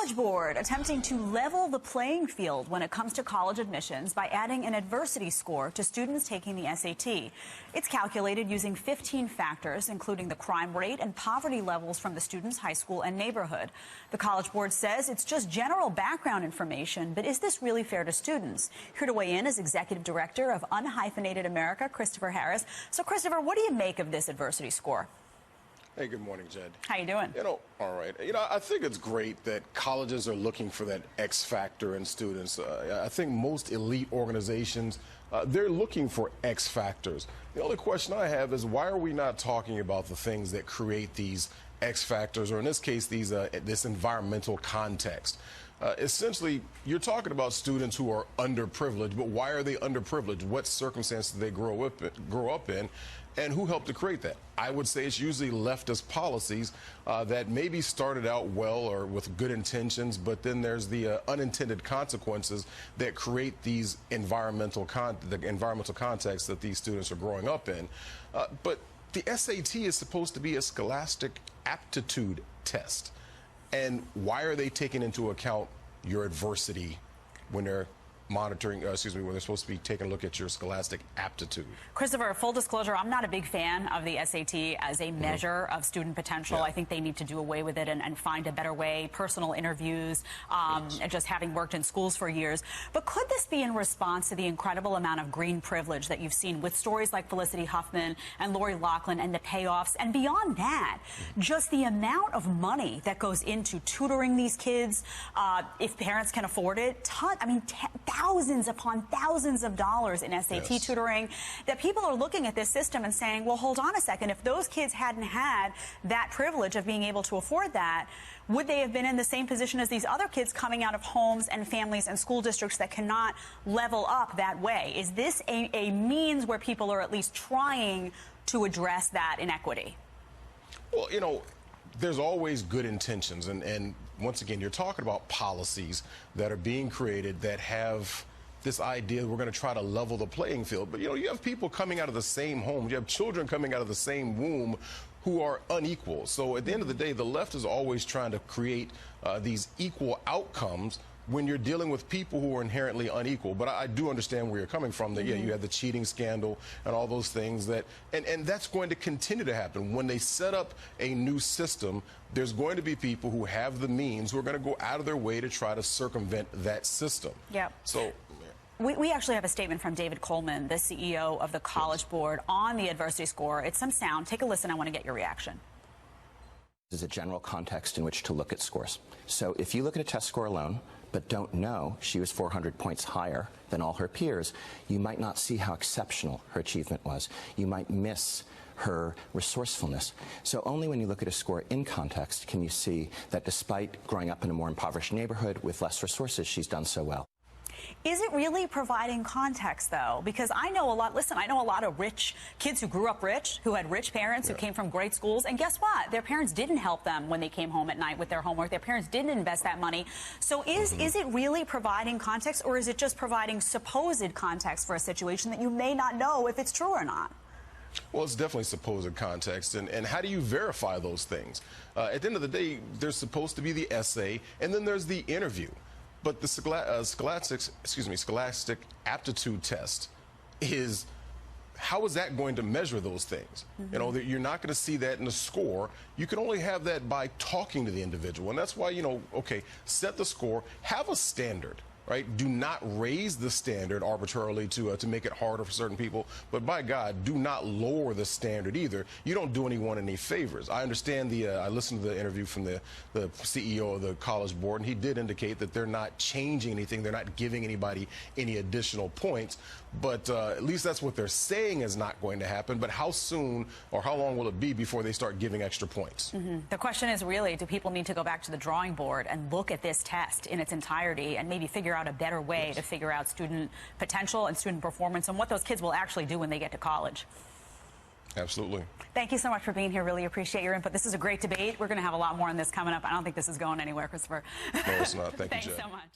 College Board attempting to level the playing field when it comes to college admissions by adding an adversity score to students taking the SAT. It's calculated using 15 factors, including the crime rate and poverty levels from the student's high school and neighborhood. The College Board says it's just general background information, but is this really fair to students? Here to weigh in is Executive Director of Unhyphenated America, Christopher Harris. So, Christopher, what do you make of this adversity score? Hey, good morning, Jed. How you doing? All right. I think it's great that colleges are looking for that X factor in students. I think most elite organizations, they're looking for X factors. The only question I have is why are we not talking about the things that create these X factors, or in this case, this environmental context? Essentially, you're talking about students who are underprivileged, but why are they underprivileged? What circumstances do they grow up in, and who helped to create that? I would say it's usually leftist policies that maybe started out well or with good intentions, but then there's the unintended consequences that create these environmental context that these students are growing up in. But the SAT is supposed to be a scholastic aptitude test. And why are they taking into account your adversity when they're monitoring, when they're supposed to be taking a look at your scholastic aptitude? Christopher, full disclosure, I'm not a big fan of the SAT as a measure of student potential. Yeah. I think they need to do away with it and find a better way, personal interviews, and just having worked in schools for years. But could this be in response to the incredible amount of green privilege that you've seen with stories like Felicity Huffman and Lori Loughlin and the payoffs? And beyond that, just the amount of money that goes into tutoring these kids, if parents can afford it, thousands upon thousands of dollars in SAT tutoring, that people are looking at this system and saying, well, hold on a second, if those kids hadn't had that privilege of being able to afford that, would they have been in the same position as these other kids coming out of homes and families and school districts that cannot level up that way? Is this a means where people are at least trying to address that inequity? Well, there's always good intentions, and once again, you're talking about policies that are being created that have this idea that we're going to try to level the playing field. But, you have people coming out of the same home. You have children coming out of the same womb who are unequal. So at the end of the day, the left is always trying to create these equal outcomes when you're dealing with people who are inherently unequal. But I do understand where you're coming from, that, you had the cheating scandal and all those things that, and that's going to continue to happen. When they set up a new system, there's going to be people who have the means who are going to go out of their way to try to circumvent that system. Yeah. So. We actually have a statement from David Coleman, the CEO of the College Board, on the adversity score. It's some sound. Take a listen. I want to get your reaction. This is a general context in which to look at scores. So if you look at a test score alone, but don't know she was 400 points higher than all her peers, you might not see how exceptional her achievement was. You might miss her resourcefulness. So only when you look at a score in context can you see that despite growing up in a more impoverished neighborhood with less resources, she's done so well. Is it really providing context, though? Because I know a lot of rich kids who grew up rich, who had rich parents, who came from great schools, and guess what? Their parents didn't help them when they came home at night with their homework. Their parents didn't invest that money. So is it really providing context, or is it just providing supposed context for a situation that you may not know if it's true or not? Well, it's definitely supposed context, and how do you verify those things? At the end of the day, there's supposed to be the essay, and then there's the interview. But the scholastic aptitude test how is that going to measure those things? You're not going to see that in the score. You can only have that by talking to the individual. And that's why, set the score, have a standard. Right? Do not raise the standard arbitrarily to make it harder for certain people. But by God, do not lower the standard either. You don't do anyone any favors. I understand I listened to the interview from the CEO of the College Board, and he did indicate that they're not changing anything. They're not giving anybody any additional points. But at least that's what they're saying is not going to happen. But how soon or how long will it be before they start giving extra points? The question is really, do people need to go back to the drawing board and look at this test in its entirety and maybe figure out a better way to figure out student potential and student performance and what those kids will actually do when they get to college? Absolutely. Thank you so much for being here. Really appreciate your input. This is a great debate. We're going to have a lot more on this coming up. I don't think this is going anywhere, Christopher. No, it's not. Thank you, Jen. Thanks so much.